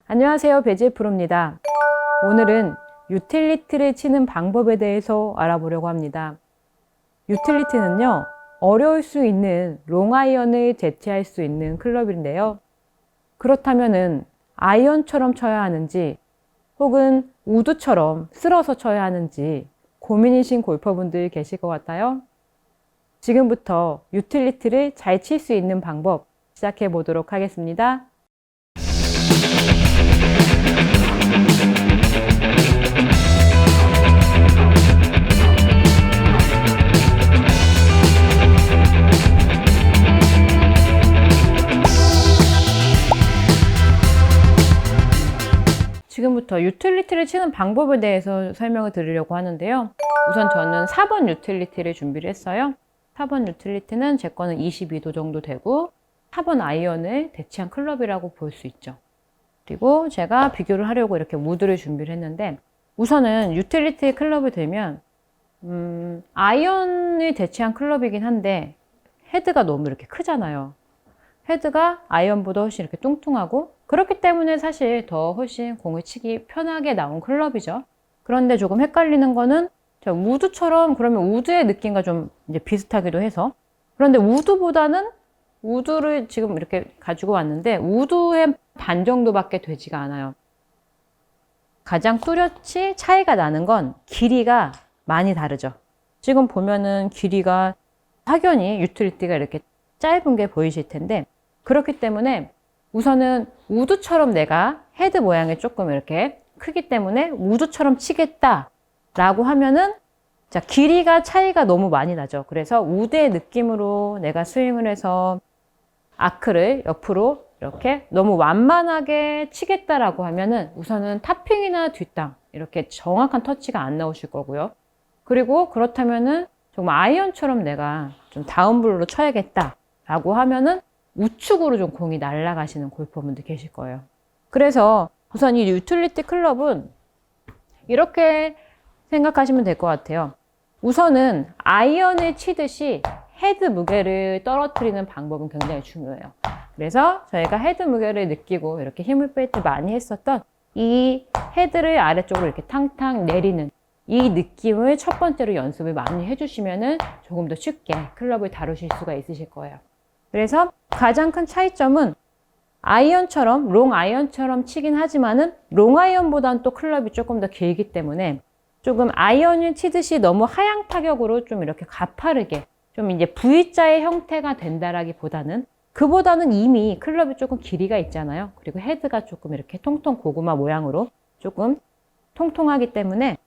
안녕하세요, 배지혜 프로입니다. 오늘은 유틸리티를 치는 방법에 대해서 알아보려고 합니다. 유틸리티는요, 어려울 수 있는 롱아이언을 대체할 수 있는 클럽인데요. 그렇다면은 아이언처럼 쳐야 하는지 혹은 우드처럼 쓸어서 쳐야 하는지 고민이신 골퍼분들 계실 것 같아요. 지금부터 유틸리티를 잘 칠 수 있는 방법 시작해 보도록 하겠습니다. 지금부터 유틸리티를 치는 방법에 대해서 설명을 드리려고 하는데요. 우선 저는 4번 유틸리티를 준비를 했어요. 4번 유틸리티는 제 거는 22도 정도 되고 4번 아이언을 대체한 클럽이라고 볼 수 있죠. 그리고 제가 비교를 하려고 이렇게 우드를 준비를 했는데, 우선은 유틸리티 클럽이 되면 아이언을 대체한 클럽이긴 한데 헤드가 너무 이렇게 크잖아요. 헤드가 아이언보다 훨씬 이렇게 뚱뚱하고, 그렇기 때문에 사실 더 훨씬 공을 치기 편하게 나온 클럽이죠. 그런데 조금 헷갈리는 거는 우드처럼, 그러면 우드의 느낌과 좀 이제 비슷하기도 해서, 그런데 우드보다는, 우드를 지금 이렇게 가지고 왔는데 우드의 반 정도밖에 되지가 않아요. 가장 뚜렷이 차이가 나는 건 길이가 많이 다르죠. 지금 보면은 길이가 확연히 유틸리티가 이렇게 짧은 게 보이실 텐데, 그렇기 때문에 우선은 우드처럼 내가 헤드 모양이 조금 이렇게 크기 때문에 우드처럼 치겠다 라고 하면은, 자, 길이가 차이가 너무 많이 나죠. 그래서 우드의 느낌으로 내가 스윙을 해서 아크를 옆으로 이렇게 너무 완만하게 치겠다라고 하면은 우선은 탑핑이나 뒷땅 이렇게 정확한 터치가 안 나오실 거고요. 그리고 그렇다면은 정말 아이언처럼 내가 좀 다운블로 쳐야겠다 라고 하면은 우측으로 좀 공이 날아가시는 골퍼분들 계실 거예요. 그래서 우선 이 유틸리티 클럽은 이렇게 생각하시면 될 것 같아요. 우선은 아이언을 치듯이 헤드 무게를 떨어뜨리는 방법은 굉장히 중요해요. 그래서 저희가 헤드 무게를 느끼고 이렇게 힘을 뺄 때 많이 했었던 이 헤드를 아래쪽으로 이렇게 탕탕 내리는 이 느낌을 첫 번째로 연습을 많이 해주시면은 조금 더 쉽게 클럽을 다루실 수가 있으실 거예요. 그래서 가장 큰 차이점은 아이언처럼, 롱 아이언처럼 치긴 하지만은 롱 아이언보다는 또 클럽이 조금 더 길기 때문에 조금 아이언을 치듯이 너무 하향 타격으로 좀 이렇게 가파르게 좀 이제 V자의 형태가 된다라기보다는, 그보다는 이미 클럽이 조금 길이가 있잖아요. 그리고 헤드가 조금 이렇게 통통 고구마 모양으로 조금 통통하기 때문에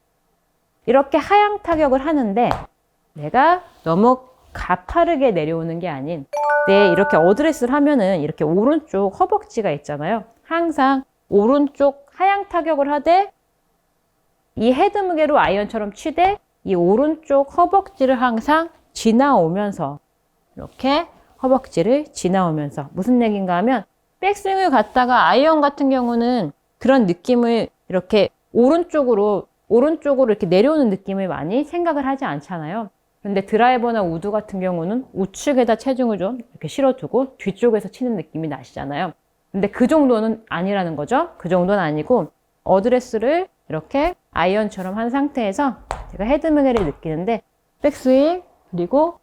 이렇게 하향 타격을 하는데 내가 너무 가파르게 내려오는 게 아닌, 이렇게 어드레스를 하면은 이렇게 오른쪽 허벅지가 있잖아요. 항상 오른쪽 하향 타격을 하되 이 헤드 무게로 아이언처럼 치되 이 오른쪽 허벅지를 항상 지나오면서, 이렇게 허벅지를 지나오면서, 무슨 얘기인가 하면 백스윙을 갔다가 아이언 같은 경우는 그런 느낌을 이렇게 오른쪽으로 이렇게 내려오는 느낌을 많이 생각을 하지 않잖아요. 그런데 드라이버나 우드 같은 경우는 우측에다 체중을 좀 이렇게 실어두고 뒤쪽에서 치는 느낌이 나시잖아요. 근데 그 정도는 아니라는 거죠. 그 정도는 아니고 어드레스를 이렇게 아이언처럼 한 상태에서 제가 헤드 무게를 느끼는데, 백스윙 그리고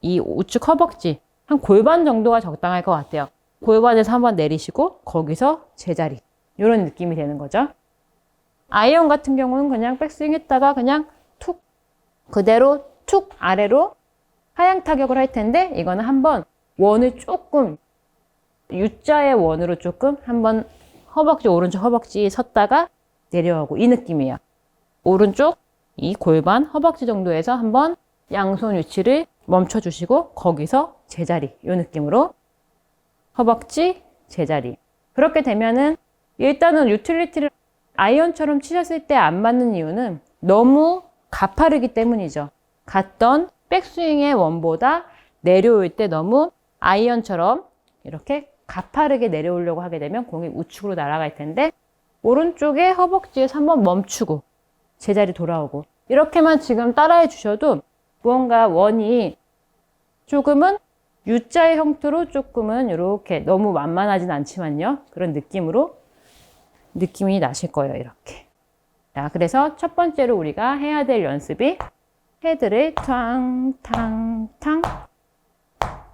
이 우측 허벅지 한 골반 정도가 적당할 것 같아요. 골반에서 한번 내리시고 거기서 제자리, 이런 느낌이 되는 거죠. 아이언 같은 경우는 그냥 백스윙 했다가 그냥 툭 그대로 툭 아래로 하향 타격을 할 텐데, 이거는 한번 원을 조금 U자의 원으로 조금 한번 허벅지, 오른쪽 허벅지 섰다가 내려오고, 이 느낌이에요. 오른쪽 이 골반 허벅지 정도에서 한번 양손 위치를 멈춰 주시고 거기서 제자리, 이 느낌으로 허벅지 제자리. 그렇게 되면은 일단은 유틸리티를 아이언처럼 치셨을 때 안 맞는 이유는 너무 가파르기 때문이죠. 갔던 백스윙의 원보다 내려올 때 너무 아이언처럼 이렇게 가파르게 내려오려고 하게 되면 공이 우측으로 날아갈 텐데, 오른쪽에 허벅지에서 한번 멈추고 제자리 돌아오고, 이렇게만 지금 따라해 주셔도 무언가 원이 조금은 U자의 형태로 조금은 이렇게 너무 완만하진 않지만요, 그런 느낌으로 느낌이 나실 거예요. 이렇게. 자, 그래서 첫 번째로 우리가 해야 될 연습이 헤드를 탕탕탕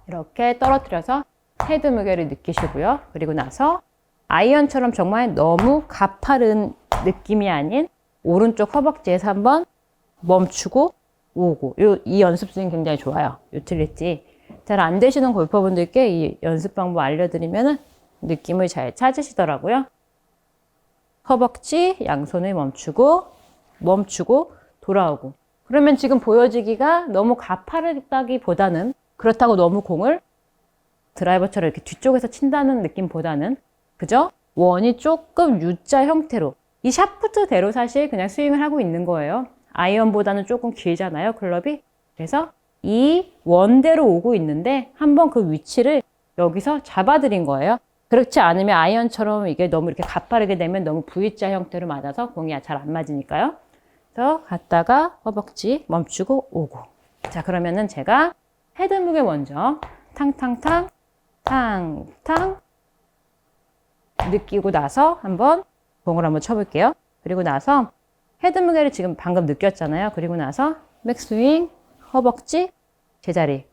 이렇게 떨어뜨려서 헤드 무게를 느끼시고요. 그리고 나서 아이언처럼 정말 너무 가파른 느낌이 아닌 오른쪽 허벅지에서 한번 멈추고 오고. 이 연습 스윙 굉장히 좋아요. 유틸리티. 잘 안 되시는 골퍼분들께 이 연습 방법 알려드리면 느낌을 잘 찾으시더라고요. 허벅지, 양손을 멈추고 돌아오고. 그러면 지금 보여지기가 너무 가파르다기보다는 그렇다고 너무 공을 드라이버처럼 이렇게 뒤쪽에서 친다는 느낌보다는 그죠? 원이 조금 U자 형태로 이 샤프트대로 사실 그냥 스윙을 하고 있는 거예요. 아이언보다는 조금 길잖아요, 클럽이. 그래서 이 원대로 오고 있는데 한번 그 위치를 여기서 잡아드린 거예요. 그렇지 않으면 아이언처럼 이게 너무 이렇게 가파르게 되면 너무 V자 형태로 맞아서 공이 잘 안 맞으니까요. 그래서 갔다가 허벅지 멈추고 오고. 자, 그러면은 제가 헤드 무게 먼저 탕탕탕 탕탕 느끼고 나서 한번 공을 한번 쳐볼게요. 그리고 나서 헤드 무게를 지금 방금 느꼈잖아요. 그리고 나서 백스윙, 허벅지, 제자리.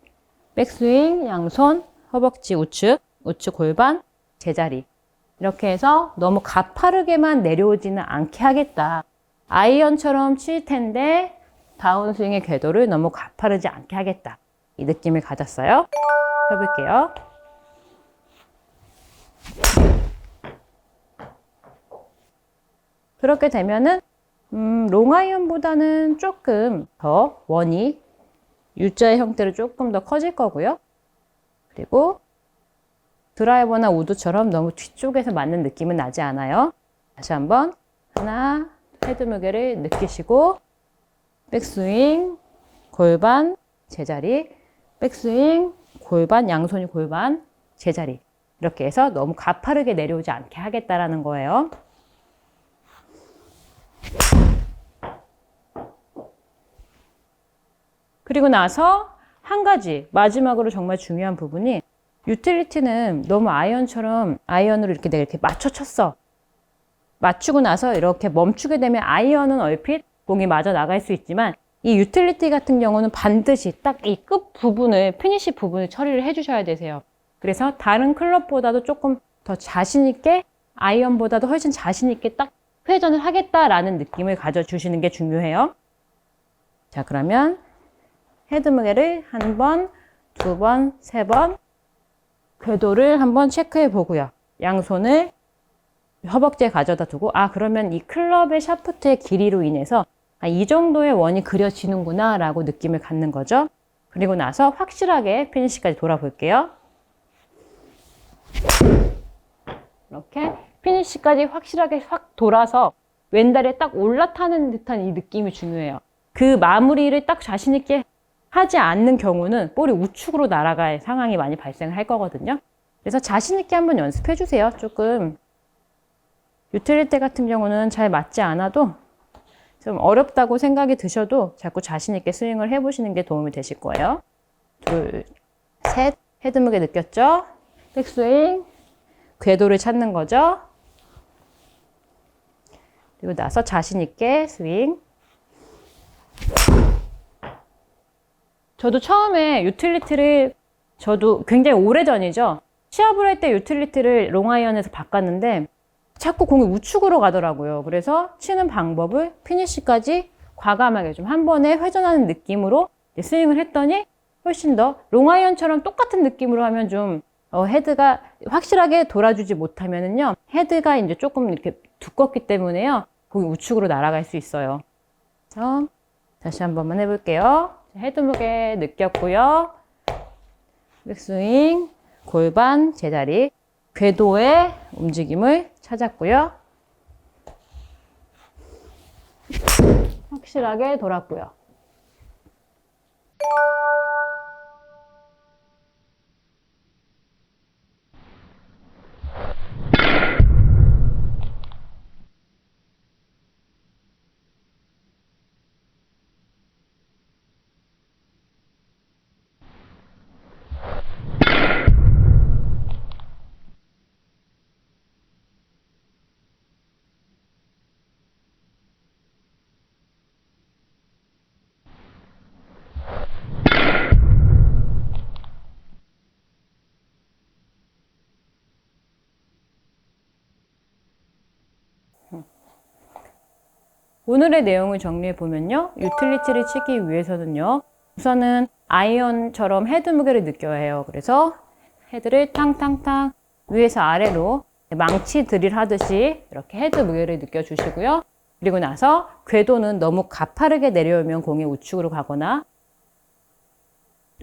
백스윙, 양손, 허벅지 우측, 우측 골반, 제자리. 이렇게 해서 너무 가파르게만 내려오지는 않게 하겠다. 아이언처럼 칠 텐데 다운스윙의 궤도를 너무 가파르지 않게 하겠다. 이 느낌을 가졌어요. 해볼게요. 그렇게 되면은 롱아이언보다는 조금 더 원이 U자의 형태로 조금 더 커질 거고요. 그리고 드라이버나 우드처럼 너무 뒤쪽에서 맞는 느낌은 나지 않아요. 다시 한번 하나, 헤드 무게를 느끼시고 백스윙, 골반, 제자리, 백스윙, 골반, 양손이 골반, 제자리. 이렇게 해서 너무 가파르게 내려오지 않게 하겠다라는 거예요. 그리고 나서 한 가지 마지막으로 정말 중요한 부분이 유틸리티는 너무 아이언처럼 아이언으로 이렇게 내가 이렇게 맞춰 쳤어. 맞추고 나서 이렇게 멈추게 되면 아이언은 얼핏 공이 맞아 나갈 수 있지만 이 유틸리티 같은 경우는 반드시 딱 이 끝 부분을 피니시 부분을 처리를 해 주셔야 되세요. 그래서 다른 클럽보다도 조금 더 자신 있게 아이언보다도 훨씬 자신 있게 딱 회전을 하겠다라는 느낌을 가져주시는 게 중요해요. 자, 그러면 헤드 무게를 한 번, 두 번, 세 번 궤도를 한번 체크해 보고요. 양손을 허벅지에 가져다 두고 그러면 이 클럽의 샤프트의 길이로 인해서 이 정도의 원이 그려지는구나 라고 느낌을 갖는 거죠. 그리고 나서 확실하게 피니시까지 돌아볼게요. 이렇게 피니시까지 확실하게 확 돌아서 왼다리에 딱 올라타는 듯한 이 느낌이 중요해요. 그 마무리를 딱 자신 있게 하지 않는 경우는 볼이 우측으로 날아갈 상황이 많이 발생할 거거든요. 그래서 자신 있게 한번 연습해 주세요. 조금 유틸리티 같은 경우는 잘 맞지 않아도 좀 어렵다고 생각이 드셔도 자꾸 자신 있게 스윙을 해보시는 게 도움이 되실 거예요. 둘, 셋, 헤드 무게 느꼈죠? 백스윙, 궤도를 찾는 거죠. 그리고 나서 자신 있게 스윙. 저도 처음에 유틸리티를 저도 굉장히 오래전이죠. 시합을 할 때 유틸리티를 롱아이언에서 바꿨는데 자꾸 공이 우측으로 가더라고요. 그래서 치는 방법을 피니시까지 과감하게 좀 한 번에 회전하는 느낌으로 스윙을 했더니 훨씬 더 롱아이언처럼 똑같은 느낌으로 하면 좀 헤드가 확실하게 돌아주지 못하면은요, 헤드가 이제 조금 이렇게 두껍기 때문에요, 공이 우측으로 날아갈 수 있어요. 그래서 다시 한 번만 해볼게요. 헤드 무게 느꼈고요. 백스윙, 골반, 제자리, 궤도의 움직임을 찾았고요. 확실하게 돌았고요. 오늘의 내용을 정리해 보면요. 유틸리티를 치기 위해서는요. 우선은 아이언처럼 헤드 무게를 느껴야 해요. 그래서 헤드를 탕탕탕 위에서 아래로 망치 드릴 하듯이 이렇게 헤드 무게를 느껴주시고요. 그리고 나서 궤도는 너무 가파르게 내려오면 공이 우측으로 가거나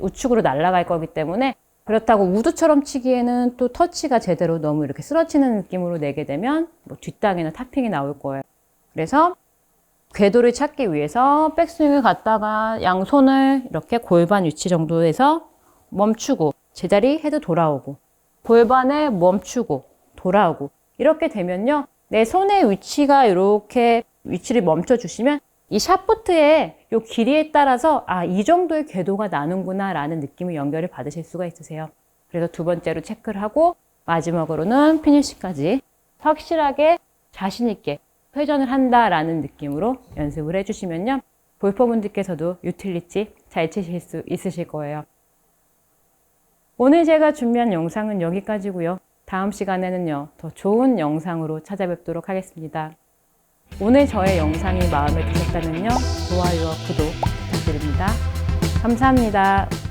우측으로 날아갈 거기 때문에, 그렇다고 우드처럼 치기에는 또 터치가 제대로 너무 이렇게 쓰러치는 느낌으로 내게 되면 뭐 뒷땅이나 탑핑이 나올 거예요. 그래서 궤도를 찾기 위해서 백스윙을 갔다가 양손을 이렇게 골반 위치 정도에서 멈추고 제자리 헤드 돌아오고 골반에 멈추고 돌아오고, 이렇게 되면요. 내 손의 위치가 이렇게 위치를 멈춰 주시면 이 샷부트의 요 길이에 따라서 이 정도의 궤도가 나는구나 라는 느낌을 연결을 받으실 수가 있으세요. 그래서 두 번째로 체크를 하고 마지막으로는 피니시까지 확실하게 자신 있게 회전을 한다라는 느낌으로 연습을 해주시면요. 골퍼분들께서도 유틸리티 잘 치실 수 있으실 거예요. 오늘 제가 준비한 영상은 여기까지고요. 다음 시간에는요, 더 좋은 영상으로 찾아뵙도록 하겠습니다. 오늘 저의 영상이 마음에 드셨다면요, 좋아요와 구독 부탁드립니다. 감사합니다.